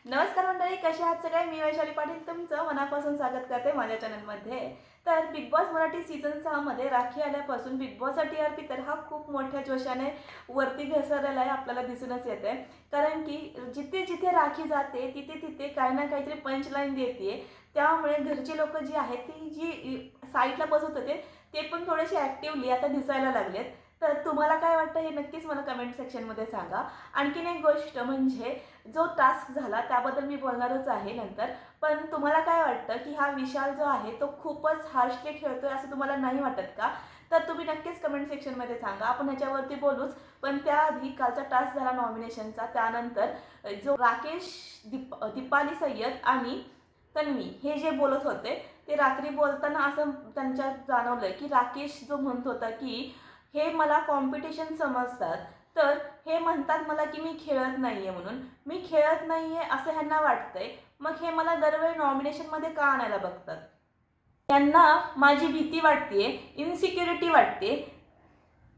नमस्कार मंडळी, कसे आहात सगळे? मी वैशाली पाटील तुमचं मनापासून स्वागत करते माझ्या चॅनलमध्ये. तर बिग बॉस मराठी सीझन 6 मध्ये राखी आल्यापासून बिग बॉसचा टीआरपी तर हा खूप मोठ्या जोशाने वरती घसरलेला आहे, आपल्याला दिसूनच येते. कारण की जिथे जिथे राखी जाते तिथे तिथे काही ना काहीतरी पंचलाईन देते. त्यामुळे घरचे लोक जी आहेत ती जी साईडला बसत होते ते पण थोडेसे ॲक्टिवली आता दिसायला लागलेत. तर तुम्हाला काय वाटतं हे नक्कीच मला कमेंट सेक्शनमध्ये सांगा. आणखीन एक गोष्ट म्हणजे जो टास्क झाला त्याबद्दल मी बोलणारच आहे नंतर. पण तुम्हाला काय वाटतं की हा विशाल जो आहे तो खूपच हार्शली खेळतोय असं तुम्हाला नाही वाटत का? तर तुम्ही नक्कीच कमेंट सेक्शनमध्ये सांगा, आपण ह्याच्यावरती बोलूच. पण त्याआधी कालचा टास्क झाला नॉमिनेशनचा, त्यानंतर जो राकेश, दीपाली सय्यद आणि तन्वी हे जे बोलत होते ते रात्री बोलताना असं त्यांच्यात जाणवलं की राकेश जो म्हणत होता की हे मला कॉम्पिटिशन समजतात, तर हे म्हणतात मला की मी खेळत नाहीये म्हणून. मी खेळत नाहीये असं ह्यांना वाटतंय, मग हे मला दरवेळी नॉमिनेशनमध्ये का आणायला बघतात? त्यांना माझी भीती वाटते, इन्सिक्युरिटी वाटते,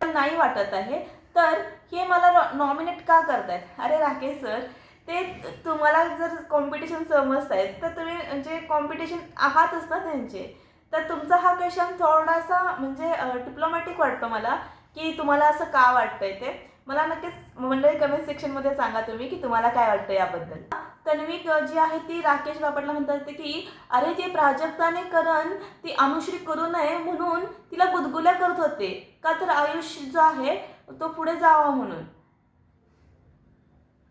नाही वाटत आहे, तर हे मला नॉमिनेट का करतायत? अरे राकेश सर, ते तुम्हाला जर कॉम्पिटिशन समजतायत तर तुम्ही जे कॉम्पिटिशन आहातच ना त्यांचे, तर तुमचा हा क्वेश्चन थोडासा म्हणजे डिप्लोमॅटिक वाटतो मला, की तुम्हाला असं का वाटतंय ते. मला नक्कीच मंडळी कमेंट सेक्शनमध्ये सांगा तुम्ही की तुम्हाला काय वाटतं याबद्दल. तन्वी जी आहे ती राकेश बापटला म्हणतात की अरे ते प्राजक्ताने करण ती अनुश्री करू नये म्हणून तिला गुदगुल्या करत होते, का तर आयुष जो आहे तो पुढे जावा म्हणून.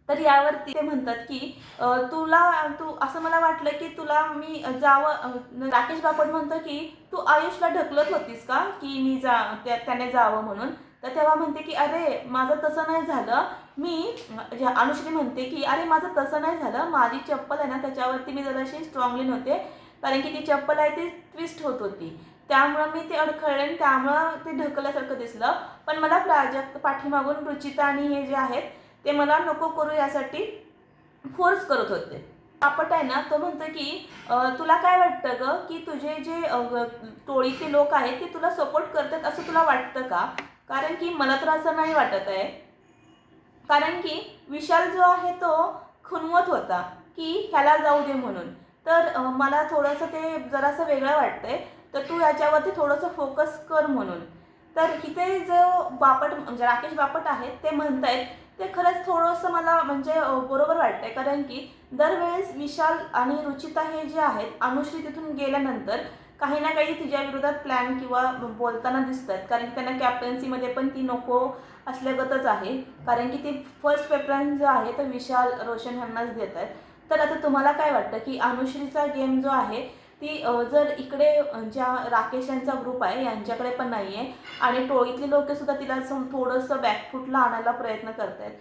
तर यावरती ते म्हणतात की तू असं मला वाटलं की तुला मी जावं. राकेश बापट म्हणतो की तू आयुषला ढकलत होतीस का की मी त्याने जावं म्हणून. तर तेव्हा म्हणते की अरे माझं तसं नाही झालं. अनुश्री म्हणते की अरे माझं तसं नाही झालं, माझी चप्पल आहे ना त्याच्यावरती मी जराशी स्ट्रॉंगली नव्हते, कारण की ती चप्पल आहे ती ट्विस्ट होत होती, त्यामुळं मी ते अडखळले आणि त्यामुळं ते ढकलल्यासारखं दिसलं. पण मला प्राजक्त पाठीमागून रुचिता आणि हे जे आहेत ते मला नको करू यासाठी फोर्स करत होते. बापट आहे ना तो म्हणतो की तुला काय वाटतं ग की तुझे जे टोळीचे लोक आहेत ते तुला सपोर्ट करतात असं तुला वाटतं का? कारण की मला तर असं नाही वाटत आहे. कारण की विशाल जो आहे तो खुनवत होता की ह्याला जाऊ दे म्हणून. तर मला थोडंसं ते जरासं वेगळं वाटतंय, तर तू याच्यावरती थोडंसं फोकस कर म्हणून. तर इथे जो बापट म्हणजे राकेश बापट आहेत ते म्हणतायत ते खरंच थोडंसं मला म्हणजे बरोबर वाटतंय. कारण की दरवेळेस विशाल आणि रुचिता हे जे आहेत अनुश्री तिथून गेल्यानंतर काही ना काही तिच्या विरोधात प्लॅन किंवा बोलताना दिसतात, कारण की त्यांना कॅप्टन्सीमध्ये पण ती नको असल्यागतच आहे. कारण की ते फर्स्ट प्रेफरन्स जो आहे तो विशाल रोशन ह्यांनाच देत आहेत. तर आता तुम्हाला काय वाटतं की अनुश्रीचा गेम जो आहे ती जर इकडे ज्या राकेश यांचा ग्रुप आहे यांच्याकडे पण नाही आहे आणि टोळीतली लोकसुद्धा तिला थोडंसं बॅकफूटला आणायला प्रयत्न करत आहेत,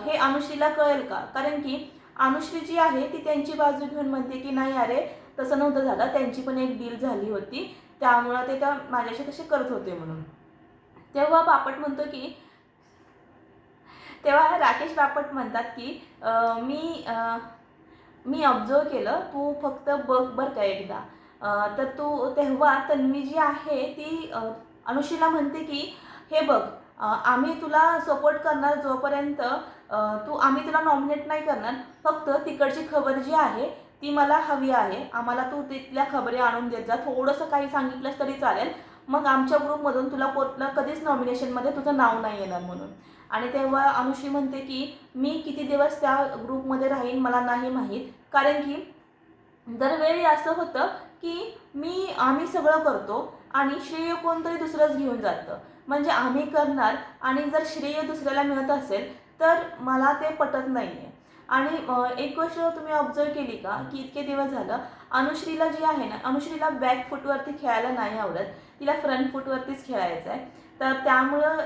हे अनुश्रीला कळेल का? कारण की अनुश्री जी आहे ती त्यांची बाजू घेऊन म्हणते की नाही अरे तसं नव्हतं झालं, त्यांची पण एक डील झाली होती, त्यामुळं ते त्या माझ्याशी तसे करत होते म्हणून. तेव्हा बापट म्हणतो की तेव्हा राकेश बापट म्हणतात की मी ऑब्झर्व केलं, तू फक्त बघ बरं का एकदा. तर तू तेव्हा तन्वी जी आहे ती अनुश्रीला म्हणते की हे बघ, आम्ही तुला सपोर्ट करणार जोपर्यंत आम्ही तुला नॉमिनेट नाही करणार, फक्त तिकडची खबर जी आहे ती मला हवी आहे, आम्हाला तू तिथल्या खबरी आणून देत जा, थोडंसं काही सांगितलंस तरी चालेल, मग आमच्या ग्रुपमधून तुला कधीच नॉमिनेशनमध्ये तुझं नाव नाही येणार म्हणून. आणि तेव्हा अनुश्री म्हणते की मी किती दिवस त्या ग्रुपमध्ये राहीन मला नाही माहीत, कारण की दरवेळी असं होतं की आम्ही सगळं करतो आणि श्रेय कोणतरी दुसरंच घेऊन जातं. म्हणजे आम्ही करणार आणि जर श्रेय दुसऱ्याला मिळत असेल तर मला ते पटत नाही आहे. आणि एक गोष्ट तुम्ही ऑब्झर्व केली का की इतके दिवस झालं अनुश्रीला जी आहे ना, अनुश्रीला बॅक फूटवरती खेळायला नाही आवडत, तिला फ्रंट फूटवरतीच खेळायचं आहे. तर त्यामुळं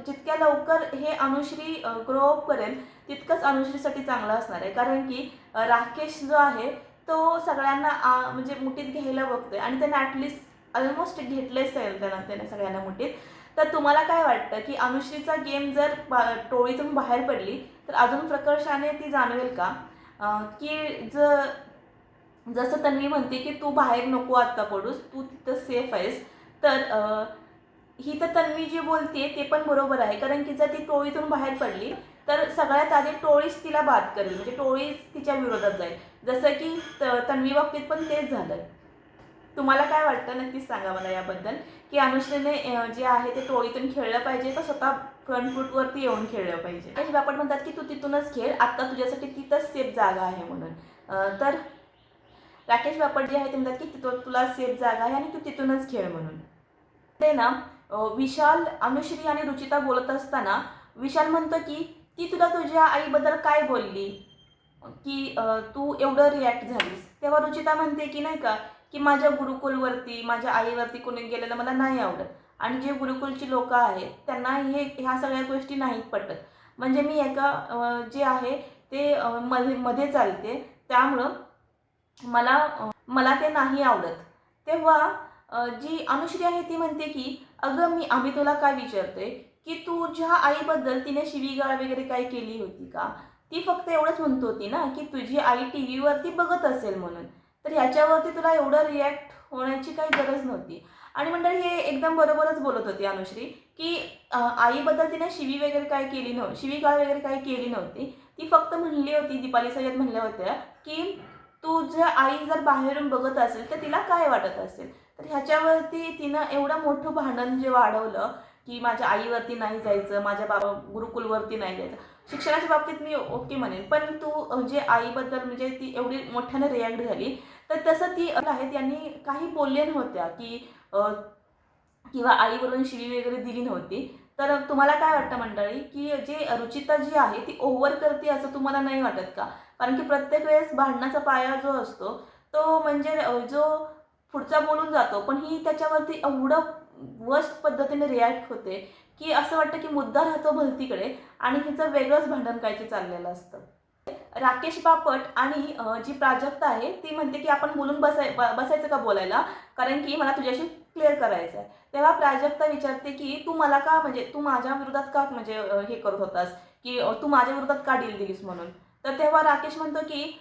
जितक्या लवकर हे अनुश्री ग्रो अप करेल तितकंच अनुश्रीसाठी चांगलं असणार आहे. कारण की राकेश जो आहे तो सगळ्यांना म्हणजे मुठीत घ्यायला बघतोय आणि त्याने ॲटलिस्ट ऑलमोस्ट घेतलेच आहे त्याने सगळ्यांना मुठीत. तर तुम्हाला काय वाटतं की अनुश्रीचा गेम जर टोळीतून बाहेर पडली तर अजून प्रकर्षाने ती जाणवेल का? की जसं तन्वी म्हणते की तू बाहेर नको आत्ता पडूस, तू तिथं सेफ आहेस. तर ही तर तन्वी जी बोलते ते पण बरोबर आहे, कारण की जर ती टोळीतून बाहेर पडली तर सगळ्यात आधी टोळीच तिला बाद करेल, म्हणजे टोळीच तिच्या विरोधात जाईल. जसं की तन्वी बाबतीत पण तेच झालं. तुम्हाला काय वाटतं नक्कीच सांगा मला याबद्दल, की अनुश्रीने जे आहे ते टोळीतून खेळलं पाहिजे का स्वतः फ्रंट फूटवरती येऊन खेळलं पाहिजे? काही बापट म्हणतात की तू तिथूनच खेळ, आत्ता तुझ्यासाठी तिथंच सेफ जागा आहे म्हणून. तर राकेश बापट जे आहे ते म्हणतात की तिथं तुला सेफ जागा आहे आणि तू तिथूनच खेळ म्हणून. ते ना विशाल, अनुश्री आणि रुचिता बोलत असताना विशाल म्हणतो की ती तुला तुझ्या आईबद्दल काय बोलली, की तू एवढं रिॲक्ट झालीस. तेव्हा रुचिता म्हणते की नाही का, की माझ्या गुरुकुलवरती, माझ्या आईवरती कोणी गेलेलं मला नाही आवडत आणि जे गुरुकुलची लोकं आहेत त्यांना ह्या सगळ्या गोष्टी नाहीत पटत. म्हणजे मी एका जे आहे ते मध्ये मध्ये चालते, त्यामुळं मला ते नाही आवडत. तेव्हा जी अनुश्री आहे ती म्हणते की अगं आम्ही तुला काय विचारतोय, की तुझ्या आईबद्दल तिने शिवीगाळ वगैरे काय केली होती का? ती फक्त एवढंच म्हणत होती ना, की तुझी आई टी व्हीवरती बघत असेल म्हणून. तर ह्याच्यावरती तुला एवढं रिॲक्ट होण्याची काही गरज नव्हती. आणि मंडळी हे एकदम बरोबरच बोलत होती अनुश्री, की आईबद्दल तिने शिवीगाळ वगैरे काही केली नव्हती. ती फक्त म्हणली होती, दीपाली सय्यद म्हणल्या होत्या, की तुझ्या आई जर बाहेरून बघत असेल तर तिला काय वाटत असेल. तर ह्याच्यावरती तिनं एवढं मोठं भांडण जे वाढवलं, की माझ्या आईवरती नाही जायचं, माझ्या गुरुकुलवरती नाही जायचं. शिक्षणाच्या बाबतीत मी ओके म्हणेन, पण तू जे आईबद्दल म्हणजे ती एवढी मोठ्याने रिॲक्ट झाली, तर तसं ती आहे त्यांनी काही बोलले नव्हत्या, की किंवा आईवरून शिवी वगैरे दिली नव्हती. तर तुम्हाला काय वाटतं मंडळी, की जे रुचिता जी आहे ती ओव्हर करते असं तुम्हाला नाही वाटत का? कारण की प्रत्येक वेळेस भांडणाचा पाया जो असतो तो म्हणजे जो पुढचा बोलून जातो, पण ही त्याच्यावरती एवढं वर्स्ट पद्धतीने रिॲक्ट होते, की असं वाटतं की मुद्दा राहतो भलतीकडे आणि हिचं वेगळंच भांडण काहीतरी चाललेलं असतं. राकेश बापट आणि जी प्राजक्ता आहे ती म्हणते की आपण बोलून बसायचं का बोलायला, कारण की मला तुझ्याशी क्लिअर करायचं आहे. तेव्हा प्राजक्ता विचारते की तू मला का म्हणजे तू माझ्या विरोधात का म्हणजे हे करत होतास, की तू माझ्या विरोधात का डील दिलीस म्हणून. तर तेव्हा राकेश म्हणतो की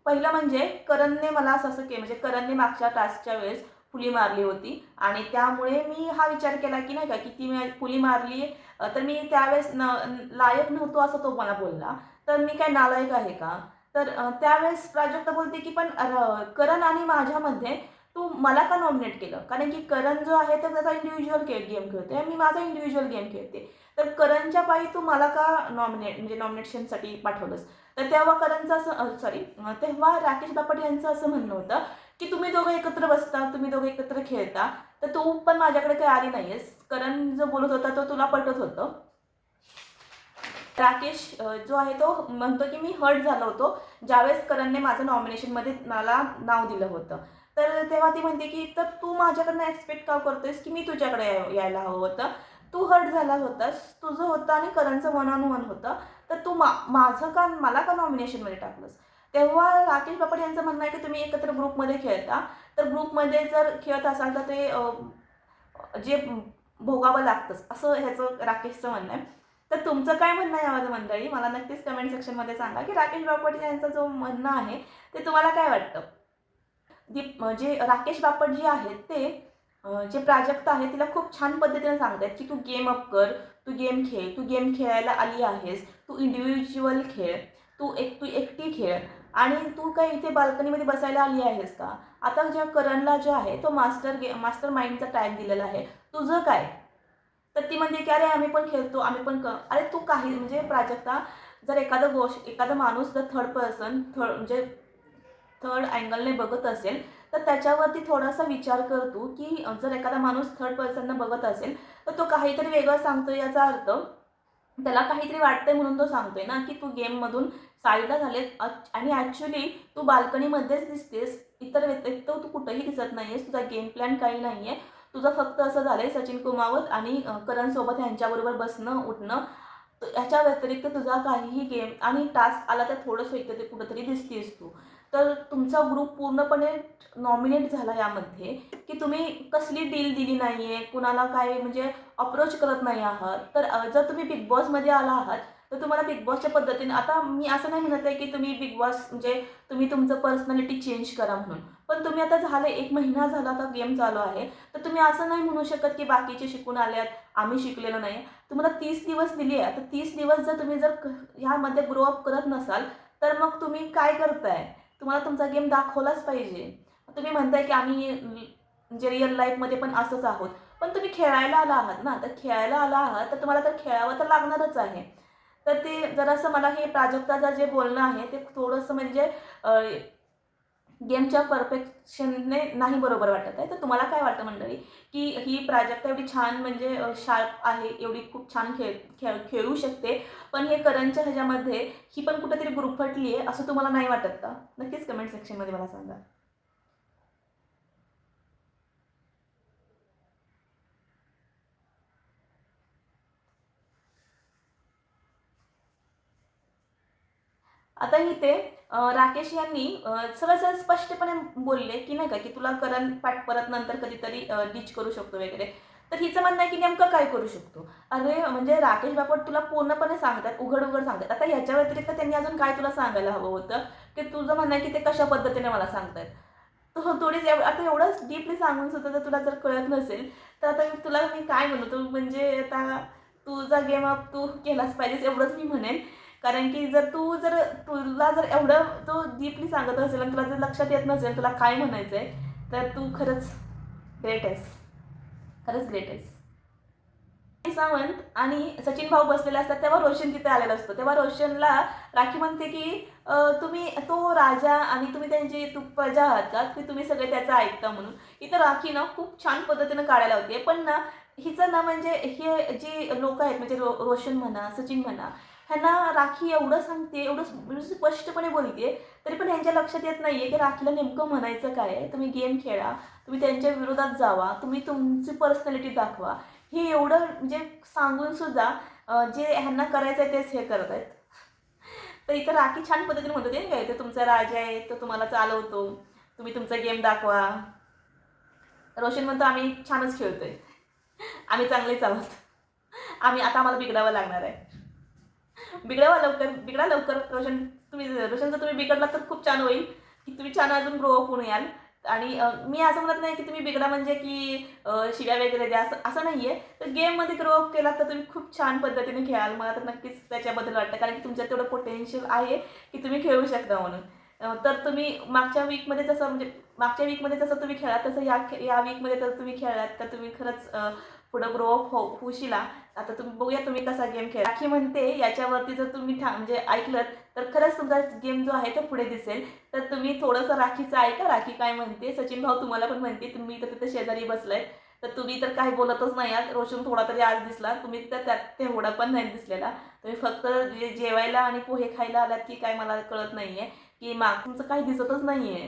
पहिलं म्हणजे करणने मला असं असं केलं, म्हणजे करणने मागच्या टास्कच्या वेळेस फुली मारली होती आणि त्यामुळे मी हा विचार केला की नाही का, की ती फुली मारली तर मी त्यावेळेस लायक नव्हतो असं तो मला बोलला. तर मी काय नालायक आहे का? तर त्यावेळेस प्राजक्ता बोलते की पण करण आणि माझ्यामध्ये तू मला का नॉमिनेट केलं? कारण की करण जो आहे तर त्याचा इंडिव्हिज्युअल गेम खेळतोय आणि मी माझा इंडिव्हिज्युअल गेम खेळते. तर करणच्या पायी तू मला का म्हणजे नॉमिनेशनसाठी पाठवलंस? तर तेव्हा करणचं असं तेव्हा राकेश बापट यांचं असं म्हणणं होतं, की तुम्ही दोघं एकत्र बसता, तुम्ही दोघं एकत्र खेळता, तर तू पण माझ्याकडे काही आली नाहीयेस. करण जो बोलत होता तो तुला पटत होतं. राकेश जो आहे तो म्हणतो की मी हर्ट झालो होतो ज्यावेळेस करणने माझं नॉमिनेशनमध्ये मला नाव दिलं होतं. तर तेव्हा ती म्हणते की तर तू माझ्याकडनं एक्सपेक्ट का करतोयस की मी तुझ्याकडे यायला हवं होतं. तू हर्ट झाला होतास, तुझं होतं आणि करणचं 1 on 1 होतं. तर तू माझं का मला का नॉमिनेशनमध्ये टाकलंस? तेव्हा राकेश बापट यांचं म्हणणं आहे की तुम्ही एकत्र ग्रुपमध्ये खेळता. तर ग्रुपमध्ये जर खेळत असाल तर ते जे भोगावं लागतंच असं ह्याचं राकेशचं म्हणणं आहे. तर तुमचं काय म्हणणं आहे यामध्ये मंडळी? मला नक्कीच कमेंट सेक्शनमध्ये सांगा, की राकेश बापट यांचा जो म्हणणं आहे ते तुम्हाला काय वाटतं? जे राकेश बापट जे आहेत ते जे प्राजक्ता आहे तिला खूप छान पद्धतीने सांगतात, की तू गेम अप कर, तू गेम खेळ, तू गेम खेळायला आली आहेस, तू इंडिव्हिज्युअल खेळ, तू एकटी खेळ आणि तू काय इथे बाल्कनीमध्ये बसायला आली आहेस का? आता ज्या करणला जो आहे तो मास्टर माइंडचा टॅग दिलेला आहे. तुझं काय? तर ती म्हणते की अरे आम्ही पण खेळतो, आम्ही पण अरे तू काही म्हणजे प्राजक्ता जर एखादा माणूस जर म्हणजे थर्ड अँगलने बघत असेल, तर त्याच्यावरती थोडासा विचार कर तू, की जर एखादा माणूस थर्ड पर्सनने बघत असेल, तर तो काहीतरी वेगळं सांगतोय याचा अर्थ त्याला काहीतरी वाटतंय म्हणून तो सांगतोय ना, की तू गेममधून साईडला झालेस आणि ॲक्च्युली तू बाल्कनीमध्येच दिसतेस. इतर व्यतिरिक्त तू कुठेही दिसत नाहीयेस. तुझा गेम प्लॅन काही नाहीये. तुझं फक्त असं झालंय सचिन कुमावत आणि करणसोबत ह्यांच्याबरोबर बसणं, उठणं. ह्याच्या व्यतिरिक्त तुझा काहीही गेम आणि टास्क आला तर थोडंसं इथे ते कुठेतरी दिसतेस तू. तर तुमचा ग्रुप पूर्णपणे नॉमिनेट झाला यामध्ये, की तुम्ही कसली डील दिली नाहीये, कुणाला काय म्हणजे अप्रोच करत नाही आहात. तर जर तुम्ही बिग बॉसमध्ये आला आहात, तर तुम्हाला बिग बॉसच्या पद्धतीने, आता मी असं नाही म्हणत आहे की तुम्ही बिग बॉस म्हणजे तुम्ही तुमचं पर्सनॅलिटी चेंज करा म्हणून, पण तुम्ही आता झालं 1 महिना झाला आता गेम चालू आहे, तर तुम्ही असं नाही म्हणू शकत की बाकीचे शिकून आल्यात, आम्ही शिकलेलो नाही. तुम्हाला 30 दिवस दिली आहे, तर 30 दिवस जर तुम्ही जर ह्यामध्ये ग्रो अप करत नसाल, तर मग तुम्ही काय करताय? तुम्हाला तुमचा गेम दाखवलाच पाहिजे. तुम्ही म्हणताय की आम्ही म्हणजे रिअल लाईफमध्ये पण असंच आहोत. पण तुम्ही खेळायला आला आहात ना, तर खेळायला आला आहात, तर तुम्हाला तर खेळावं तर लागणारच आहे. तर ते जरासं मला हे प्राजक्ताचं जे बोलणं आहे, ते थोडंसं म्हणजे गेमच्या परफेक्शनने नाही बरोबर वाटत आहे. तर तुम्हाला काय वाटतं मंडळी, की ही प्राजक्ता एवढी छान म्हणजे शार्प आहे, एवढी खूप छान खेळू शकते, पण हे करणच्या ह्याच्यामध्ये ही पण कुठेतरी गुरफटली आहे, असं तुम्हाला नाही वाटत का? नक्कीच कमेंट सेक्शनमध्ये मला सांगा. आता इथे राकेश यांनी सरळ स्पष्टपणे बोलले, की नाही का, की तुला करण पाठ परत नंतर कधीतरी डिच करू शकतो वगैरे. तर हिचं म्हणणं आहे, की नेमकं काय करू शकतो? अरे म्हणजे राकेश बापट तुला पूर्णपणे सांगतात, उघड-उघड सांगतात. आता ह्याच्या व्यतिरिक्त त्यांनी अजून काय तुला सांगायला हवं होतं, की तुझं म्हणणं आहे, की ते कशा पद्धतीने मला सांगतायत. थोडीच आता एवढंच डीपली सांगून सुद्धा जर तुला जर कळत नसेल, तर आता तुला मी काय म्हणू, तू म्हणजे आता तुझा गेम अप तू केलाच पाहिजेस एवढंच मी म्हणेन. कारण की तुला जर एवढं तो डीपली सांगत असेल आणि तुला जर लक्षात येत नसेल तुला काय म्हणायचंय, तर तू खरंच ग्रेट आहेस. खरंच ग्रेट आहेस. सावंत आणि सचिन भाऊ बसलेले असतात तेव्हा रोशन तिथे आलेला असतो. तेव्हा रोशनला राखी म्हणते की तुम्ही तो राजा आणि तुम्ही त्यांची प्रजा आहात का, की तुम्ही सगळे त्याचं ऐकता म्हणून. इथं राखी ना खूप छान पद्धतीनं काढायला होते. पण ना हिचं ना म्हणजे हे जी लोकं आहेत म्हणजे रोशन म्हणा, सचिन म्हणा, ह्यांना राखी एवढं सांगते, एवढं म्हणजे स्पष्टपणे बोलते, तरी पण ह्यांच्या लक्षात येत नाहीये की राखीला नेमकं म्हणायचं काय आहे. तुम्ही गेम खेळा, तुम्ही त्यांच्या विरोधात जावा, तुम्ही तुमची पर्सनॅलिटी दाखवा. हे एवढं म्हणजे सांगून सुद्धा जे ह्यांना करायचं आहे तेच हे करत आहेत. तर इथं राखी छान पद्धतीने म्हणत होते काय, तो तुमचा राजा आहे, तो तुम्हाला चालवतो, तुम्ही तुमचा गेम दाखवा. रोशन म्हणतो आम्ही छानच खेळतोय, आम्ही चांगलेच आहोत, आम्हाला बिघडावं लागणार आहे. बिघडा लवकर रोशन जर तुम्ही बिघडलात तर खूप छान होईल, की तुम्ही छान अजून ग्रो अप होऊन याल. आणि मी असं म्हणत नाही की तुम्ही बिघडा म्हणजे की शिव्या वगैरे द्या, असं असं नाही आहे. तर गेममध्ये ग्रो अप केलात तर तुम्ही खूप छान पद्धतीने खेळाल. मला तर नक्कीच त्याच्याबद्दल वाटतं, कारण की तुमच्यात तेवढं पोटेन्शियल आहे की तुम्ही खेळू शकता म्हणून. तर तुम्ही मागच्या वीकमध्ये जसं तुम्ही खेळात, तसं या वीकमध्ये तर तुम्ही खेळलात, तर तुम्ही खरंच पुढं ग्रो अप होशीला. आता तुम्ही बघूया तुम्ही कसा गेम खेळा. राखी म्हणते याच्यावरती जर तुम्ही म्हणजे ऐकलत, तर खरंच तुमचा गेम जो आहे तो पुढे दिसेल. तर तुम्ही थोडंसं राखीचं ऐका, राखी काय म्हणते. सचिन भाऊ तुम्हाला पण म्हणते, तुम्ही तर तिथे शेजारी बसलाय, तर तुम्ही तर काही बोलतच नाही आहात. रोशन थोडा तरी आज दिसला, तुम्ही तर त्यात तेवढा पण नाही दिसलेला. तुम्ही फक्त जेवायला आणि पोहे खायला आलात की काय मला कळत नाहीये, की तुमचं काही दिसतच नाहीये.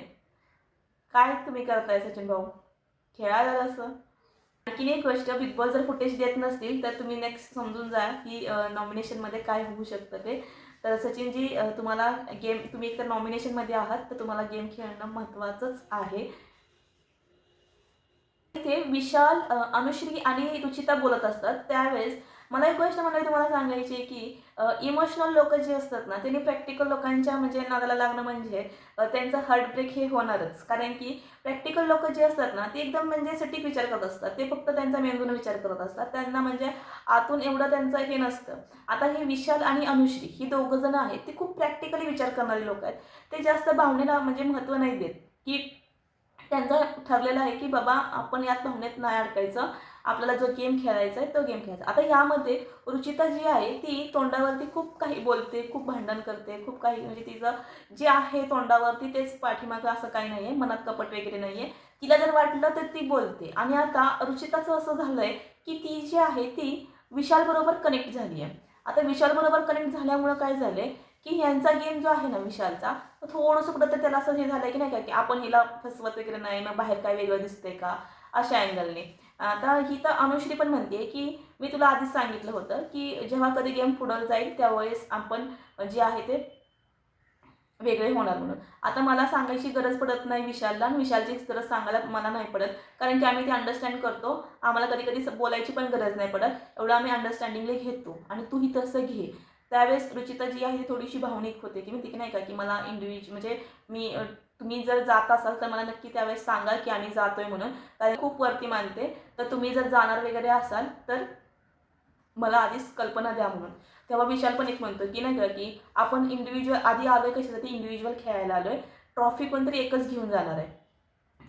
काय तुम्ही करताय सचिन भाऊ? खेळा जरासं. आणखीन एक गोष्ट, बिग बॉस जर फुटेज देत नसतील तर तुम्ही नेक्स्ट समजून जा की नॉमिनेशनमध्ये काय होऊ शकतं ते. तर सचिनजी, तुम्हाला गेम, तुम्ही एकतर नॉमिनेशनमध्ये आहात, तर तुम्हाला गेम खेळणं महत्त्वाचंच आहे. इथे विशाल, अनुश्री आणि रुचिता बोलत असतात त्यावेळेस मला एक गोष्ट मला तुम्हाला सांगायची आहे की इमोशनल लोकं जे असतात ना, त्यांनी प्रॅक्टिकल लोकांच्या म्हणजे नादाला लागणं म्हणजे त्यांचं हार्ट ब्रेक हे होणारच. कारण की प्रॅक्टिकल लोकं जे असतात ना, ते एकदम म्हणजे सटीक विचार करत असतात. ते फक्त त्यांचा मेंदूने विचार करत असतात. त्यांना म्हणजे आतून एवढं त्यांचं हे नसतं. आता हे विशाल आणि अनुश्री ही दोघं जण आहेत, ते खूप प्रॅक्टिकली विचार करणारी लोकं आहेत. ते जास्त भावनेला म्हणजे महत्त्व नाही देत, की त्यांचं ठरलेलं आहे की बाबा आपण यात भावनेत नाही अडकायचं, आपल्याला जो गेम खेळायचा आहे तो गेम खेळायचा. आता यामध्ये रुचिता जी आहे ती तोंडावरती खूप काही बोलते, खूप भांडण करते, खूप काही म्हणजे तिचं जे आहे तोंडावरती तेच पाठीमागं, असं काही नाही आहे, मनात कपट वगैरे नाही आहे. तिला जर वाटलं तर ती बोलते. आणि आता रुचिताचं असं झालं आहे की ती जी आहे ती विशालबरोबर कनेक्ट झाली आहे. आता विशालबरोबर कनेक्ट झाल्यामुळं काय झालं आहे की ह्यांचा गेम जो आहे ना विशालचा, तर थोडंसं कुठं तर त्याला असं हे झालं की नाही का, की आपण हिला फसवत वगैरे नाही, मग बाहेर काय वेगळं दिसतंय का, अशा अँगलने. आता ही तर अनुश्री पण म्हणते की मी तुला आधीच सांगितलं होतं की जेव्हा कधी गेम पुढं जाईल त्यावेळेस आपण जे आहे ते वेगळे होणार म्हणून. आता मला सांगायची गरज पडत नाही विशालला, आणि विशालची गरज सांगायला मला नाही पडत, कारण की आम्ही ते अंडरस्टँड करतो. आम्हाला कधी कधी बोलायची पण गरज नाही पडत, एवढं आम्ही अंडरस्टँडिंगली घेतो आणि तूही तसं घे. त्यावेळेस रुचिता जी आहे ती थोडीशी भावनिक होते की मी नाही का की मला म्हणजे मी तुम्ही जर जात असाल तर मला नक्की त्यावेळेस सांगा की आम्ही जातोय म्हणून, कारण खूप वरती मानते. तर तुम्ही जर जाणार वगैरे असाल तर मला आधीच कल्पना द्या म्हणून. तेव्हा विशाल पण एक म्हणतो की नाही का की आपण इंडिव्हिज्युअल आधी आलोय कशासाठी, इंडिव्हिज्युअल खेळायला आलोय, ट्रॉफी कोणतरी एकच घेऊन जाणार आहे.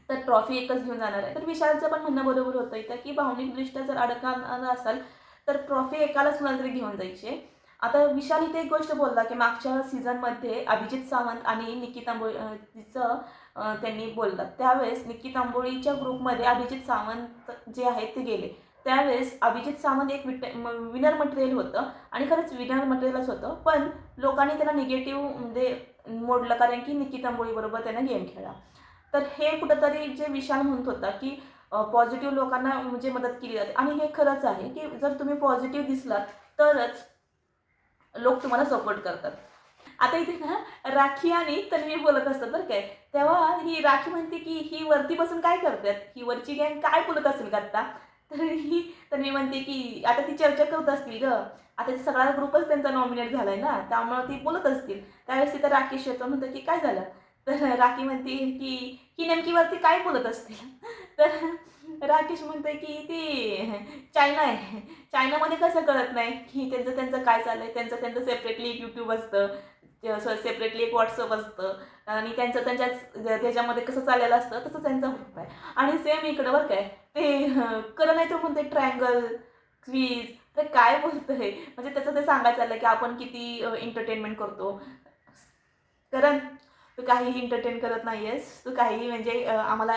तर ट्रॉफी एकच घेऊन जाणार आहे. तर विशालचं पण म्हणणं बरोबर होतं इथं की भावनिकदृष्ट्या जर अडकणार असाल तर ट्रॉफी एकालाच कुणाला तरी घेऊन जायची. आता विशाल इथे एक गोष्ट बोलला की मागच्या सीझनमध्ये अभिजित सावंत आणि निकी तांबोळीचं त्यांनी बोललं. त्यावेळेस निकी तांबोळीच्या ग्रुपमध्ये अभिजित सावंत जे आहेत ते गेले. त्यावेळेस अभिजित सावंत एक विनर मटेरियल होतं आणि खरंच विनर मटेरियलच होतं, पण लोकांनी त्याला निगेटिव्हमध्ये मोडलं कारण की निकी तांबोळीबरोबर त्यानं गेम खेळला. तर हे कुठंतरी जे विशाल म्हणत होता की पॉझिटिव्ह लोकांना म्हणजे मदत केली जाते आणि हे खरंच आहे की जर तुम्ही पॉझिटिव्ह दिसलात तरच लोक तुम्हाला सपोर्ट करतात. आता इथे ना राखी आणि तन्वी बोलत असतात बरं काय, तेव्हा ही राखी म्हणते की ही वरती बसून काय करतात, ही वरची गँग काय बोलत असेल का आत्ता. तर ही तन्वी म्हणते की आता ती चर्चा करत असतील ग, आता सगळा ग्रुपच त्यांचा नॉमिनेट झालाय ना, त्यामुळे ती बोलत असतील. त्यावेळेस तिथं राकेश येतो, म्हणतो की काय झालं. तर राखी म्हणते की ही नेमकी वरती काय बोलत असतील. तर राकेश म्हणते की ती चायना आहे, चायनामध्ये कसं कळत नाही की त्यांचं त्यांचं काय चाललंय, त्यांचं त्यांचं सेपरेटली एक यूट्यूब असतं, सेपरेटली एक व्हॉट्सअप असतं आणि त्यांचं त्यांच्याच त्याच्यामध्ये कसं चाललेलं असतं तसं त्यांचा ग्रुप आहे. आणि सेम इकडं बरं काय ते करण नाही तो म्हणते ट्रायंगल क्वीज, तर काय बोलतंय म्हणजे त्याचं ते सांगायचं चाललं की आपण किती एंटरटेनमेंट करतो. कारण तू काहीही एंटरटेन करत नाही आहेस, तू काहीही म्हणजे आम्हाला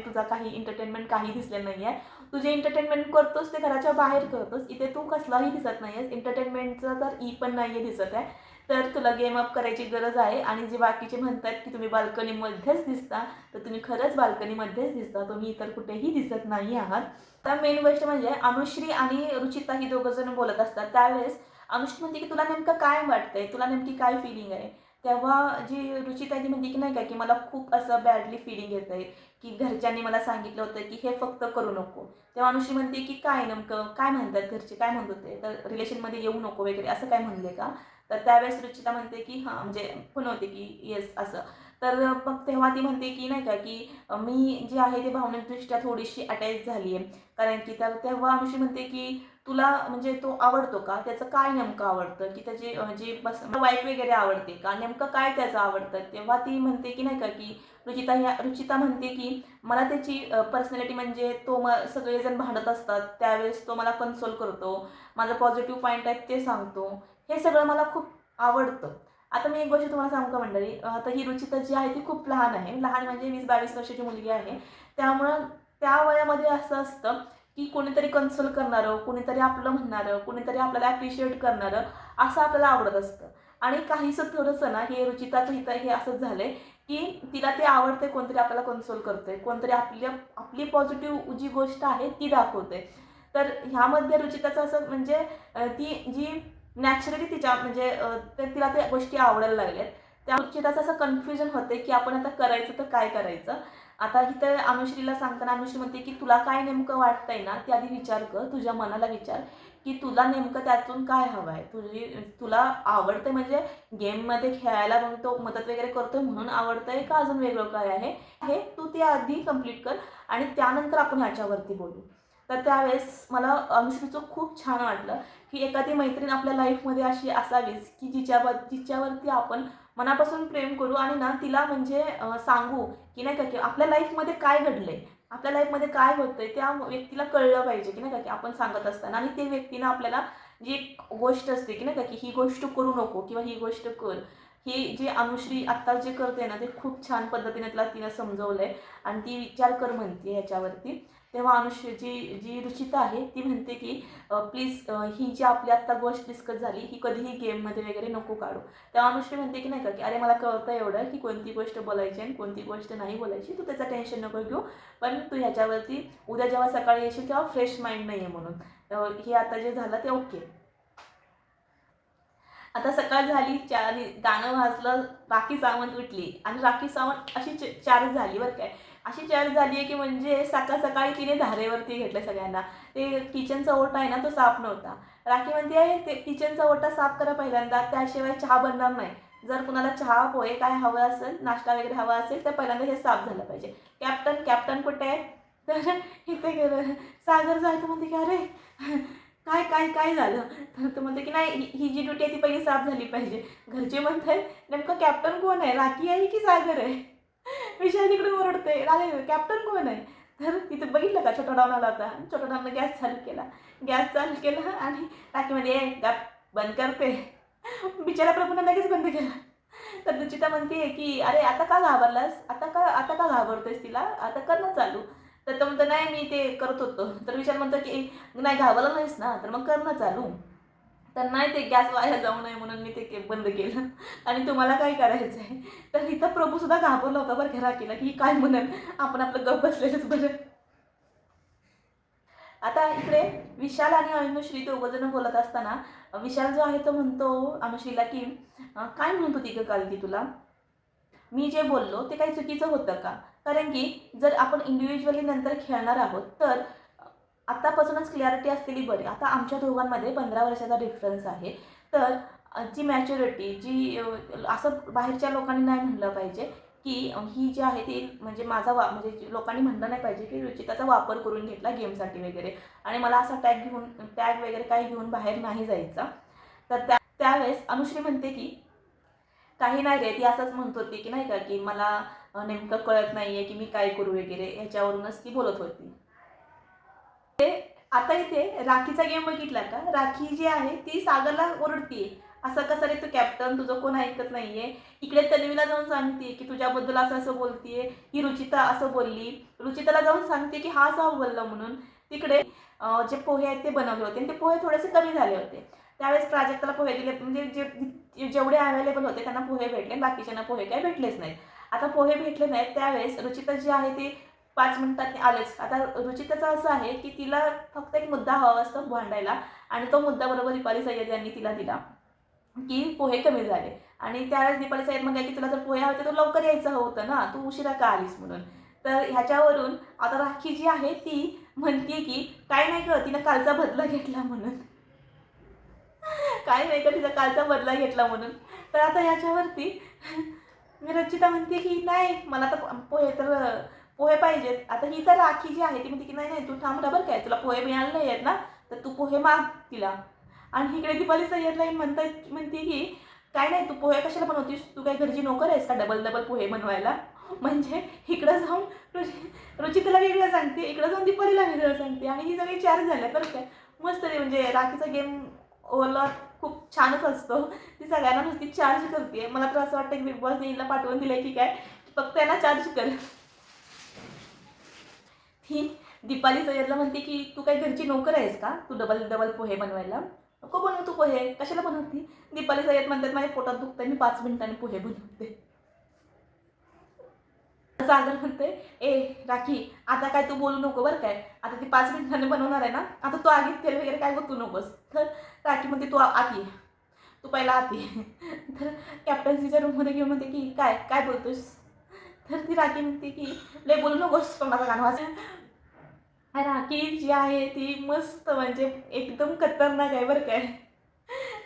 तुझा काही एंटरटेनमेंट काही दिसलेलं नाही आहे. तू जे एंटरटेनमेंट करतोस ते घराच्या बाहेर करतोस, इथे तू कसलाही दिसत नाही आहेस. एंटरटेनमेंटचं तर पण नाही आहे दिसत आहे. तर तुला गेम अप करायची गरज आहे आणि जे बाकीचे म्हणतात की तुम्ही बाल्कनीमध्येच दिसता, तर तुम्ही खरंच बाल्कनीमध्येच दिसता, तुम्ही इतर कुठेही दिसत नाही आहात. तर मेन गोष्ट म्हणजे अनुश्री आणि रुचिता ही दोघं जण बोलत असतात. त्यावेळेस अनुश्री म्हणते की तुला नेमकं काय वाटतंय, तुला नेमकी काय फिलिंग आहे. तेव्हा जी रुचिता ती म्हणते की नाही का की मला खूप असं बॅडली फिलिंग येत आहे की घरच्यांनी मला सांगितलं होतं की हे फक्त करू नको. तेव्हा अनुश्री म्हणते की काय नेमकं काय म्हणतात घरचे, काय म्हणत होते, तर रिलेशनमध्ये येऊ नको वगैरे असं काय म्हणले का. तर त्यावेळेस रुचिता म्हणते की हां म्हणजे होते की येस असं. तर मग तेव्हा ती म्हणते की नाही का की मी जे आहे ते भावनिकदृष्ट्या थोडीशी अटॅच झाली आहे, कारण की तेव्हा अनुश्री म्हणते की तुला म्हणजे तो आवडतो का, त्याचं काय नेमकं आवडतं, की त्याची जे बस वाईफ वगैरे आवडते का, नेमकं काय त्याचं आवडतं. तेव्हा ती म्हणते की नाही का की रुचिता म्हणते की मला त्याची पर्सनॅलिटी म्हणजे तो सगळेजण भांडत असतात त्यावेळेस तो मला कन्सोल करतो, माझं पॉझिटिव्ह पॉईंट आहे ते सांगतो, हे सगळं मला खूप आवडतं. आता मी एक गोष्ट तुम्हाला सांगू का मंडळी, आता ही रुचिता जी आहे ती खूप लहान आहे, लहान म्हणजे 20-22 वर्षाची मुलगी आहे. त्यामुळं त्या वयामध्ये असं असतं की कोणीतरी कन्सोल करणारं, कोणीतरी आपलं म्हणणारं, कोणीतरी आपल्याला ॲप्रिशिएट करणारं असं आपल्याला आवडत असतं. आणि काहीसं थोडंसं ना हे रुचिताचं इथं हे असंच झालं आहे की तिला ते आवडते, कोणतरी आपल्याला कन्सोल करतंय, कोणतरी आपली पॉझिटिव्ह जी गोष्ट आहे ती दाखवते. तर ह्यामध्ये रुचिताचं असं म्हणजे ती जी नॅचरली तिच्या म्हणजे तिला त्या गोष्टी आवडायला लागल्यात. त्या रुचिताचं असं कन्फ्युजन होते की आपण आता करायचं तर काय करायचं. आता इथं अनुश्रीला सांगताना अनुश्री म्हणते की तुला काय नेमकं वाटतंय ना ते आधी विचार कर, तुझ्या मनाला विचार की तुला नेमकं त्यातून काय हवं आहे. तुला आवडतं म्हणजे गेममध्ये खेळायला मग तो मदत वगैरे करतोय म्हणून आवडतंय का अजून वेगळं काय आहे, हे तू ते आधी कंप्लीट कर आणि त्यानंतर आपण ह्याच्यावरती बोलू. तर त्यावेळेस मला अनुश्रीचं खूप छान वाटलं की एखादी मैत्रीण आपल्या लाईफमध्ये अशी असावीच की जिच्यावरती आपण मनापासून प्रेम करू आणि ना तिला म्हणजे सांगू की नाही का की आपल्या लाईफमध्ये काय घडलंय, आपल्या लाईफमध्ये काय होतंय त्या व्यक्तीला कळलं पाहिजे की नाही का की आपण सांगत असताना. आणि ते व्यक्तीनं आपल्याला जी एक गोष्ट असते की नाही का की ही गोष्ट करू नको किंवा ही गोष्ट कर, ही जी अनुश्री आत्ता जे करते ना ते खूप छान पद्धतीने तिनं समजवलंय आणि ती विचार कर म्हणते ह्याच्यावरती. तेव्हा अनुश्री जी रुचिता आहे ती म्हणते की प्लीज ही जी आपली आत्ता गोष्ट डिस्कस झाली ही कधीही गेममध्ये वगैरे नको काढू. तेव्हा अनुश्री म्हणते की नाही का की अरे मला कळतं एवढं की कोणती गोष्ट बोलायची आणि कोणती गोष्ट नाही बोलायची, तू त्याचं टेन्शन नको घेऊ, पण तू ह्याच्यावरती उद्या जेव्हा सकाळी येशील तेव्हा फ्रेश माइंड नाही आहे म्हणून हे आता जे झालं ते ओके. आता सकाळ झाली, गाणं वाजलं, राखी सावंत उठली आणि राखी सावंत अशी चार्ज झाली बरं काय. अशी चार्ज झाली आहे की म्हणजे सकाळी तिने धारेवरती घेतलं सगळ्यांना. ते किचनचा ओटा आहे ना तो साफ नव्हता. राखी म्हणते आहे ते किचनचा ओटा साफ करा पहिल्यांदा, त्याशिवाय चहा बनणार नाही. जर कुणाला चहा पोहे काय हवं असेल, नाश्ता वगैरे हवा असेल तर पहिल्यांदा हे साफ झालं पाहिजे. कॅप्टन कुठे आहे? तर इथे गेलं. सागर जायचं म्हणते की अरे काय काय काय झालं? तर तो म्हणते की नाही ही जी ड्युटी आहे ती पहिली साफ झाली पाहिजे. घरचे म्हणतात नेमकं कॅप्टन कोण आहे, राखी आहे की सागर आहे? विशाल तिकडे ओरडते राहिले कॅप्टन कोण आहे? तर तिथे बघितलं का छोटा डाऊन आला होता. छोटा डाऊननं गॅस चालू केला आणि टाकीमध्ये गॅप बंद करते. बिचारा प्रभूने लगेच बंद केला. तर रुचिता म्हणते की अरे आता का घाबरलास, आता का घाबरतोयस तिला, आता कर ना चालू. तर तो म्हणतो नाही मी ते करत होतो. तर विचार म्हणतो की नाही घाबरला नाहीस ना तर मग कर ना चालू. तर नाही ते गॅस वाया जाऊ नये म्हणून मी ते बंद केलं आणि तुम्हाला काय करायचं आहे. तर इथं प्रभूसुद्धा घाबरला होता बरं घरा केला की काय म्हणेल, आपण आपलं गप्प बसलेलंच बरं. आता इकडे विशाल आणि अनुश्री दोघंजण बोलत असताना विशाल जो आहे तो म्हणतो अनुश्रीला की काय म्हणत होती का काल ती तुला, मी जे बोललो ते काही चुकीचं होतं का? कारण की जर आपण इंडिव्हिज्युअली नंतर खेळणार आहोत तर आत्तापासूनच क्लॅरिटी असलेली बरी. आता आमच्या दोघांमध्ये 15 वर्षाचा डिफरन्स आहे. तर जी मॅच्युरिटी जी असं बाहेरच्या लोकांनी नाही म्हणलं पाहिजे की ही जी आहे ती म्हणजे म्हणजे लोकांनी म्हणलं नाही पाहिजे की रुचिताचा वापर करून घेतला गेमसाठी वगैरे आणि मला असा टॅग वगैरे काही घेऊन बाहेर नाही जायचा. तर त्यावेळेस अनुश्री म्हणते की काही नाही रे, ती असंच म्हणत होती की नाही का की मला नेमकं कळत नाही आहे की मी काय करू वगैरे, ह्याच्यावरूनच ती बोलत होती. आता इथे राखीचा गेम बघितला का, राखी जी आहे ती सागरला ओरडतीये असं कसं रे तू कॅप्टन, तुझं कोण ऐकत नाहीये. इकडे तन्वीला जाऊन सांगते की तुझ्याबद्दल असं बोलतीये, ही रुचिता असं बोलली. रुचिताला जाऊन सांगते की हा असं बोलला म्हणून. तिकडे जे पोहे आहेत ते बनवले होते आणि ते पोहे थोडेसे कमी झाले होते. त्यावेळेस प्राजक्ताला पोहे दिले, म्हणजे जेवढे अवेलेबल होते त्यांना पोहे भेटले, बाकीच्यांना पोहे काही भेटलेच नाहीत. आता पोहे भेटले नाहीत त्यावेळेस रुचिता जी आहे ती 5 मिनिटात आलेच. आता रुचिताचं असं आहे की तिला फक्त एक मुद्दा हवा असतो भांडायला आणि तो मुद्दा बरोबर दीपाली सय्यद यांनी तिला दिला की पोहे कमी झाले. आणि त्यावेळेस दीपाली सय्यद म्हणल्या की तुला जर पोहे हवे तर लवकर यायचं होतं ना, तू उशिरा का आलीस म्हणून. तर ह्याच्यावरून आता राखी जी आहे ती म्हणते की काय नाही गं, तिनं कालचा बदला घेतला म्हणून. काय नाही का तिचा कालचा बदला घेतला म्हणून. तर आता ह्याच्यावरती रचिता म्हणते की नाही मला तर पोहे पाहिजेत. आता ही तर राखी जी आहे ती म्हणते की नाही तू थांब बरं काय, तुला पोहे मिळाले नाही आहेत ना तर तू पोहे माग तिला. आणि इकडे दीपाली सय्यदला म्हणते की काय नाही तू पोहे कशाला बनवतीस, तू काय घरची नोकर आहेस का डबल पोहे बनवायला. म्हणजे इकडं जाऊन रुचिताला वेगळं सांगते, इकडं जाऊन दीपालीला वेगळं सांगते आणि ही सगळी चार्ज झाल्या बरं काय. मस्त रे, म्हणजे राखीचा गेम ओव्हरऑल खूप छानच असतो. ती सगळ्यांना नुसती चार्ज करते. मला तर असं वाटतं की बिग बॉसने हिला पाठवून दिलंय की काय फक्त यांना चार्ज कर. ही दीपाली सय्यदला म्हणते की तू काही घरची नोकर आहेस का, तू डबल पोहे बनवायला. नको बनवू तू पोहे, कशाला बनवती. दीपाली सय्यद म्हणतात माझ्या पोटात दुखतंय, मी 5 मिनिटांनी पोहे बनवते. सागर म्हणते ए राखी आता काय तू बोलू नको बरं काय, आता ती 5 मिनिटांनी बनवणार आहे ना, आता तू आगीत तेल वगैरे काय गोतू नकोस. तर राखी म्हणते तू आत ये, तू पहिला आत ये. तर कॅप्टन्सीच्या रूममध्ये घेऊन म्हणते की काय काय बोलतोस. तर ती राखी म्हणते की लय बोलू नकोस पण माझं गाणं वाच. राखी जी आहे ती मस्त म्हणजे एकदम खतरनाक आहे बरं काय.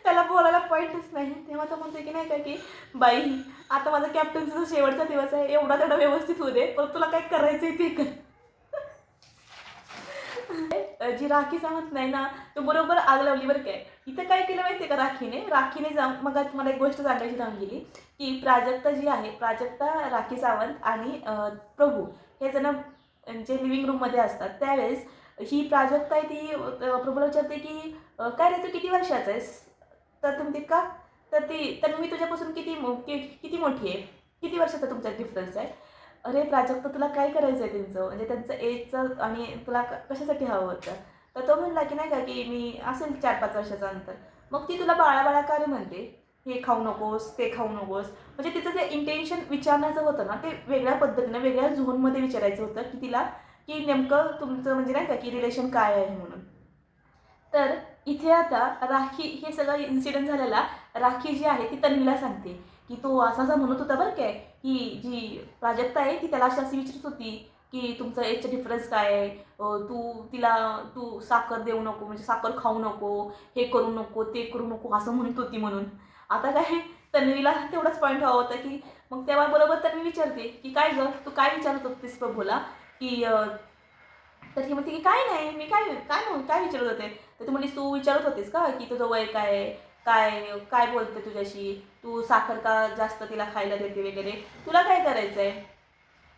त्याला बोलायला पॉईंटच नाही. तेव्हा तो म्हणते की नाही का की बाई आता माझा कॅप्टन्सीचा शेवटचा दिवस आहे, एवढा तेवढा व्यवस्थित होऊ दे, पण तुला काय करायचंय ते कर. जी राखी सांगत नाही ना तो बरोबर आग लावली बरं काय. इथं काय केलं माहिती आहे का राखीने जाऊन मग तुम्हाला एक गोष्ट सांगायची राहून गेली की प्राजक्ता जी आहे, प्राजक्ता, राखी सावंत आणि प्रभू हे जण जे लिव्हिंग रूममध्ये असतात त्यावेळेस ही प्राजक्ता आहे ती प्रभूला विचारते की काय रे तू किती वर्षाचा आहेस. तर तुम्ही का तर मी तुझ्यापासून किती मोठी आहे, किती वर्षाचा तुमचा डिफरन्स आहे. अरे प्राजक्ता तुला काय करायचं आहे त्यांचं, म्हणजे त्यांचं एजचं आणि तुला कशासाठी हवं होतं. तर तो म्हणला की नाही का की मी असेल 4-5 वर्षाचा अंतर. मग ती तुला बाळा का रे म्हणते, हे खाऊ नकोस ते खाऊ नकोस. म्हणजे तिचं जे इंटेन्शन विचारण्याचं होतं ना ते वेगळ्या पद्धतीनं वेगळ्या झोनमध्ये विचारायचं होतं की तिला की नेमकं तुमचं म्हणजे नाही का की रिलेशन काय आहे म्हणून. तर इथे आता राखी हे सगळं इन्सिडेंट झालेला राखी जी आहे ती तन्वीला सांगते की तो असा म्हणत होता बरं काय, ही जी प्राजक्ता आहे ती त्याला अशी विचारत होती की तुमचं एजचं डिफरन्स काय आहे, तू साखर देऊ नको, म्हणजे साखर खाऊ नको, हे करू नको, ते करू नको असं म्हणत होती म्हणून. आता काय तन्वीला तेवढाच पॉईंट हवा होता की मग तेव्हा बरोबर तन्वी विचारते की काय गं तू काय विचारत होतीस प्रभूला की तर ही म्हणते की काय नाही मी काय काय म्हणून काय विचारत होते. तर ती म्हणली तू विचारत होतीस का की तुझं वय काय आहे, काय काय बोलते तुझ्याशी, तू साखर का जास्त तिला खायला देते वगैरे, तुला काय करायचं आहे,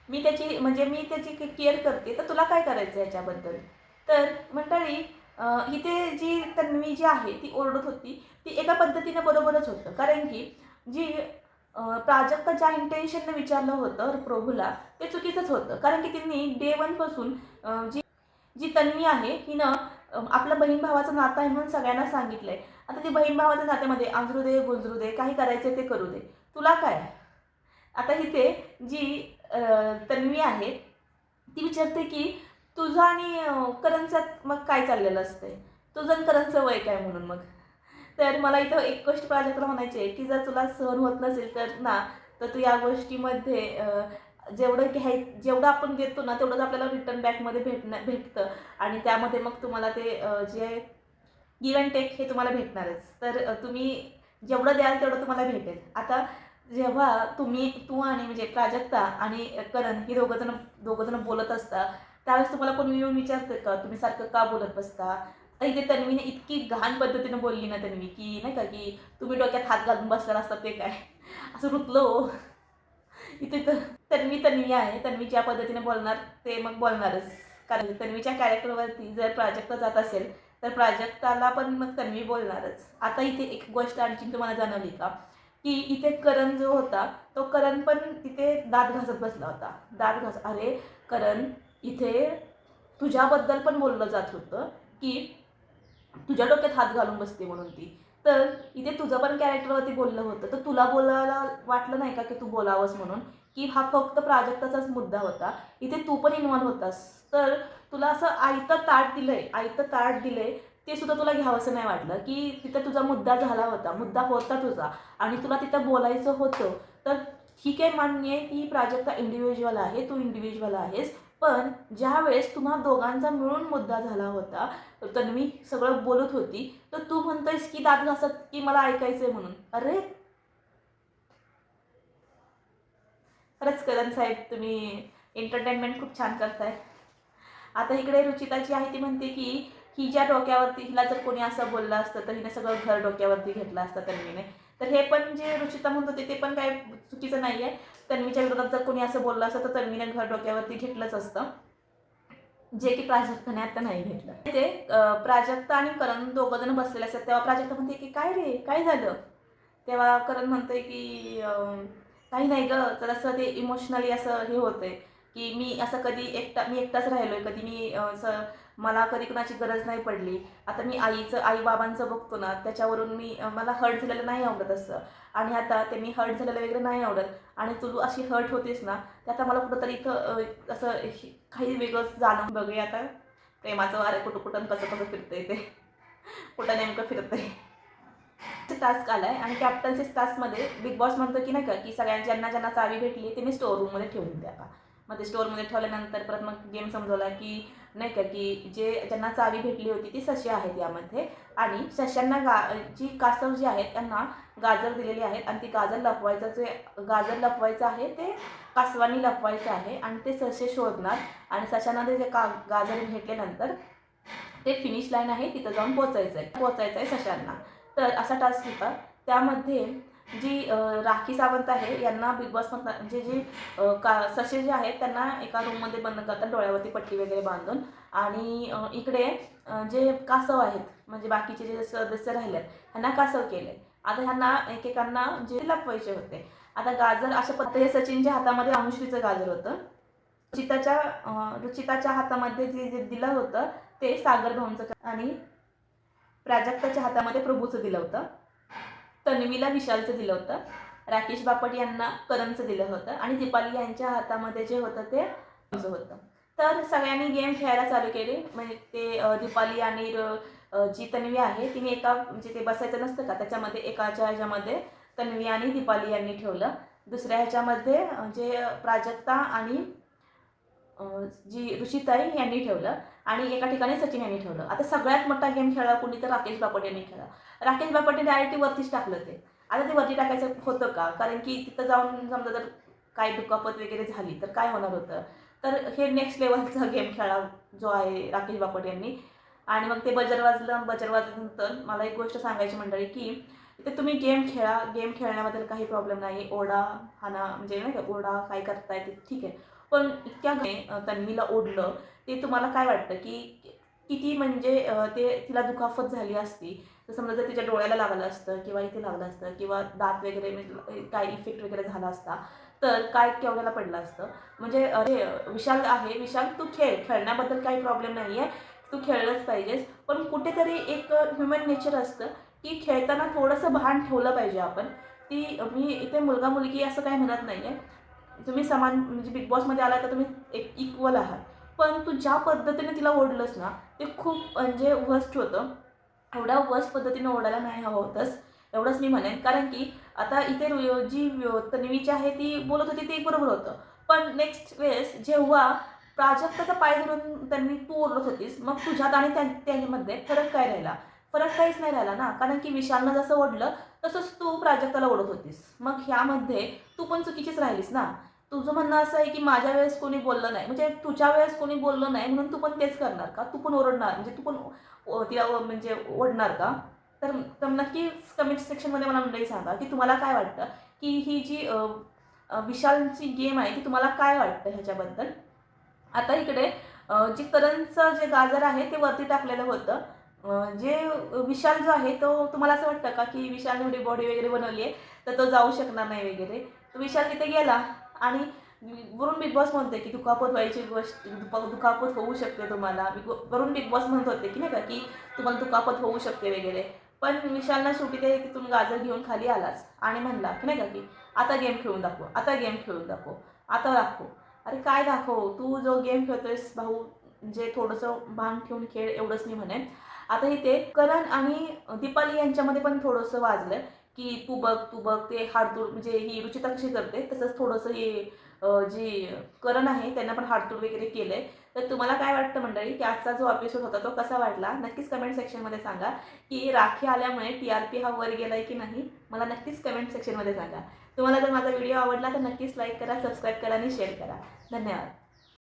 मी त्याची केअर करते तर तुला काय करायचं आहे याच्याबद्दल. तर मंडळी इथे जी तन्वी जी आहे ती ओरडत होती ती एका पद्धतीने बरोबरच होतं. कारण की जी प्राजक्ता ज्या इंटेन्शनने विचारलं होतं प्रभूला ते चुकीचंच होतं. कारण की त्यांनी डे वनपासून जी जी तन्वी आहे हिनं आपलं बहीण भावाचं नातं आहे म्हणून सगळ्यांना सांगितलंय. आता ती बहीण भावाच्या नात्यामध्ये आंजरू दे गुंजरू दे काही करायचं ते करू दे, तुला काय. आता इथे जी तन्वी आहे ती विचारते की तुझं आणि करणचं मग काय चाललेलं असतंय, तुझं आणि करणचं वय काय म्हणून मग. तर मला इथं एक गोष्ट प्राजक्ताला म्हणायची आहे की जर तुला सहन होत नसेल तर ना तर तू या गोष्टीमध्ये जेवढं आपण देतो ना तेवढंच आपल्याला रिटर्न बॅकमध्ये भेटतं आणि त्यामध्ये मग तुम्हाला ते जे गिव्ह अँड टेक हे तुम्हाला भेटणारच. तर तुम्ही जेवढं द्याल तेवढं तुम्हाला भेटेल. आता जेव्हा तू आणि म्हणजे प्राजक्ता आणि करण ही दोघंजण बोलत असता त्यावेळेस तुम्हाला कोणी येऊन विचारतं का तुम्ही सारखं का बोलत बसता. तर इथे तन्वीने इतकी घाण पद्धतीने बोलली ना तन्वी की नाही का की तुम्ही डोक्यात हात घालून बसलेला असतात ते काय असं रुतलं हो. इथे तर तन्वी आहे, तन्वी ज्या पद्धतीने बोलणार ते मग बोलणारच. कारण तन्वीच्या कॅरेक्टरवरती जर प्राजक्ता जात असेल तर प्राजक्ताला पण मग तन्वी बोलणारच. आता इथे एक गोष्ट आणखी तुम्हाला जाणवली का की इथे करण जो होता तो करण पण तिथे दात घासत बसला होता. अरे करण इथे तुझ्याबद्दल पण बोललं जात होतं की तुझ्या डोक्यात हात घालून बसते म्हणून ती. तर इथे तुझं पण कॅरेक्टरवरती बोललं होतं तर तुला बोलायला वाटलं नाही का की तू बोलावंस म्हणून, की हा फक्त प्राजक्ताचाच मुद्दा होता, इथे तू पण इन्व्हॉल्व होतास. तर तुला असं आयतं ताट दिलंय ते सुद्धा तुला घ्यावंसं नाही वाटलं की तिथं तुझा मुद्दा होता तुझा आणि तुला तिथं बोलायचं होतं. तर ठीक आहे, मान्य आहे की प्राजक्ता इंडिव्हिज्युअल आहे, तू इंडिव्हिज्युअल आहेस. पण ज्यावेळेस तुम्हा दोघांचा मिळून मुद्दा झाला होता तन्वी सगळं बोलत होती तर तू म्हणतोयस की दात घासत की मला ऐकायचंय म्हणून. अरे खरंच करण साहेब तुम्ही एंटरटेनमेंट खूप छान करताय. आता इकडे रुचिता जी आहे ती म्हणते की हिला जर कोणी असं बोललं असतं तर हिने सगळं घर डोक्यावरती घेतलं असतं तन्वीने. तर हे पण जे रुचिता म्हणत होते ते पण काय चुकीचं नाही आहे. तन्वीच्या विरोधात जर कोणी असं बोललं असतं तर तन्वीने घर डोक्यावरती घेतलंच असतं, जे की प्राजक्ताने आता नाही घेतलं. ते प्राजक्ता आणि करण दोघं जण बसलेले असतात तेव्हा प्राजक्ता म्हणते की काय रे काय झालं. तेव्हा करण म्हणतोय की काही नाही गं तर असं ते इमोशनली असं हे होतंय की मी एकटाच राहिलोय, कधी असं मला कधी कुणाची गरज नाही पडली. आता मी आई बाबांचं बघतो ना त्याच्यावरून मला हर्ट झालेलं नाही आवडत असं. आणि आता ते मी हर्ट झालेलं वगैरे नाही आवडत आणि तू अशी हर्ट होतेस ना ते आता मला कुठंतरी इथं असं काही वेगळंच जाणून बघूया आता प्रेमाचं वारं कुठं कुठं कसं कसं फिरतंय ते कुठं नेमकं फिरतंय. टास्क आलाय आणि कॅप्टन्सी टास्कमध्ये बिग बॉस म्हणतो की नाही का की ज्यांना ज्यांना चावी भेटली त्यांनी स्टोअर रूममध्ये ठेवून द्या का. मग ते स्टोअरमध्ये ठेवल्यानंतर परत मग गेम समजवला की नाही का की ज्यांना चावी भेटली होती ती सशी आहेत यामध्ये आणि सश्यांना जी कासव जी आहेत त्यांना गाजर दिलेली आहेत आणि ती गाजर लपवायचं आहे ते कासवानी लपवायचं आहे आणि ते ससे शोधणार आणि सशांना ते गाजर भेटल्यानंतर ते फिनिश लाईन आहे तिथं जाऊन पोचायचं आहे सशांना. तर असा टास्क होता. त्यामध्ये जी राखी सावंत आहे यांना बिग बॉस म्हणजे जी ससे जे आहेत त्यांना एका रूममध्ये बंद करतात डोळ्यावरती पट्टी वगैरे बांधून आणि इकडे जे कासव आहेत म्हणजे बाकीचे जे सदस्य राहिले ह्यांना कासव केले. आता ह्यांना एकेकांना जे लपवायचे होते. आता गाजर अशा पद्धतीने सचिनच्या हातामध्ये अंशुलीचं गाजर होतं. रुचिताच्या हातामध्ये जे दिलं होतं ते सागर भाऊंचं आणि प्राजक्ताच्या हातामध्ये प्रभूचं दिलं होतं. तन्वीला विशालचं दिलं होतं. राकेश बापट यांना करणचं दिलं होतं आणि दीपाली यांच्या हातामध्ये जे होतं ते होतं. तर सगळ्यांनी गेम खेळायला चालू केले. म्हणजे ते दीपाली आणि जी तन्वी आहे तिने म्हणजे ते बसायचं नसतं का त्याच्यामध्ये एकाच्या ह्याच्यामध्ये तन्वी आणि दीपाली यांनी ठेवलं. दुसऱ्या ह्याच्यामध्ये जे प्राजक्ता आणि जी ऋषिताई यांनी ठेवलं आणि एका ठिकाणी सचिन यांनी ठेवलं. आता सगळ्यात मोठा गेम खेळला कोणी तर राकेश बापट यांनी खेळला. राकेश बापटने डायरेक्ट वरतीच टाकलं ते. आता ते वरती टाकायचं होतं का? कारण की तिथं जाऊन समजा जर काय दुखापत वगैरे झाली तर काय होणार होतं? तर हे नेक्स्ट लेव्हलचा गेम खेळला जो आहे राकेश बापट यांनी. आणि मग ते बजर वाजलं. बजर वाजल्यानंतर मला एक गोष्ट सांगायची मंडळी, की इथे तुम्ही गेम खेळा. गेम खेळण्याबद्दल काही प्रॉब्लेम नाही. ओरडा, हाणा म्हणजे नाही का ओरडा काय करताय ते ठीक आहे. पण इतक्या तन्वीला ओढलं ते तुम्हाला काय वाटतं, की किती म्हणजे ते तिला दुखापत झाली असती. तर समजा जर तिच्या डोळ्याला लागलं असतं किंवा इथे लागलं असतं किंवा दात वगैरे म्हणजे काय इफेक्ट वगैरे झाला असता, तर काय केवढ्याला पडलं असतं. म्हणजे अरे विशाल आहे, विशाल तू खेळ. खेळण्याबद्दल काही प्रॉब्लेम नाही आहे. तू खेळलंच पाहिजेस. पण कुठेतरी एक ह्युमन नेचर असतं, की खेळताना थोडंसं भान ठेवलं पाहिजे आपण. मी इथे मुलगा मुलगी असं काही म्हणत नाही आहे. तुम्ही समान म्हणजे बिग बॉसमध्ये आला तर तुम्ही एक इक्वल आहात. पण तू ज्या पद्धतीने तिला ओढलंस ना, ते खूप म्हणजे वर्स्ट होतं. एवढ्या वर्स्ट पद्धतीने ओढायला नाही हवं होतंस, एवढंच मी म्हणेन. कारण की आता इथे जी तन्वीची आहे ती बोलत होती ते बरोबर होतं. पण नेक्स्ट वेळेस जेव्हा प्राजक्ताचा पाय धरून त्यांनी तू ओरडत होतीस, मग तुझ्यात आणि त्यांच्यामध्ये फरक काय राहिला? फरक काहीच नाही राहिला ना. कारण की विशालनं जसं ओढलं तसंच तू प्राजक्ताला ओढत होतीस. मग ह्यामध्ये तू पण चुकीचीच राहिलीस ना. तुझं म्हणणं असं आहे की माझ्या वेळेस कोणी बोललं नाही, म्हणजे तुझ्या वेळेस कोणी बोललं नाही म्हणून तू पण तेच करणार का? तू पण ओरडणार म्हणजे तू पण तिला म्हणजे ओढणार का? तर तर नक्कीच कमेंट सेक्शनमध्ये मला मंडळी सांगा, की तुम्हाला काय वाटतं, की ही जी विशालची गेम आहे ती तुम्हाला काय वाटतं ह्याच्याबद्दल? आता इकडे जे करणचं जे गाजर आहे ते वरती टाकलेलं होतं. जे विशाल जो आहे तो तुम्हाला असं वाटतं का, की विशालने एवढी बॉडी वगैरे बनवली आहे, तर तो जाऊ शकणार नाही वगैरे. तर विशाल तिथे गेला आणि वरून बिग बॉस म्हणते, की दुखापत व्हायची गोष्ट दुखापत होऊ शकते तुम्हाला. वरून बिग बॉस म्हणत होते, की नाही का, की तुम्हाला दुखापत होऊ शकते वगैरे. पण विशालनं शेवटी ते तिथून गाजर घेऊन खाली आलाच आणि म्हणला, की नाही का, की आता गेम खेळून दाखव, आता गेम खेळून दाखव, आता दाखव. अरे काय दाखव? तू जो गेम खेळतोयस भाऊ, म्हणजे थोडंसं भान ठेवून खेळ एवढंच मी म्हणेन. आता इथे करण आणि दीपाली यांच्यामध्ये पण थोडंसं वाजलं, की तू बघ ते हाडतूड म्हणजे ही रुचिता कशी करते तसंच थोडंसं हे जी करण आहे त्यांना पण हाडतूड वगैरे केलंय. तर तुम्हाला काय वाटतं मंडळी, की आजचा जो एपिसोड होता तो कसा वाटला? नक्कीच कमेंट सेक्शनमध्ये सांगा, की राखी आल्यामुळे TRP हा वर गेलाय की नाही? मला नक्कीच कमेंट सेक्शनमध्ये सांगा. तुम्हाला जर माझा व्हिडिओ आवडला तर नक्कीच लाईक करा, सबस्क्राईब करा आणि शेअर करा. धन्यवाद.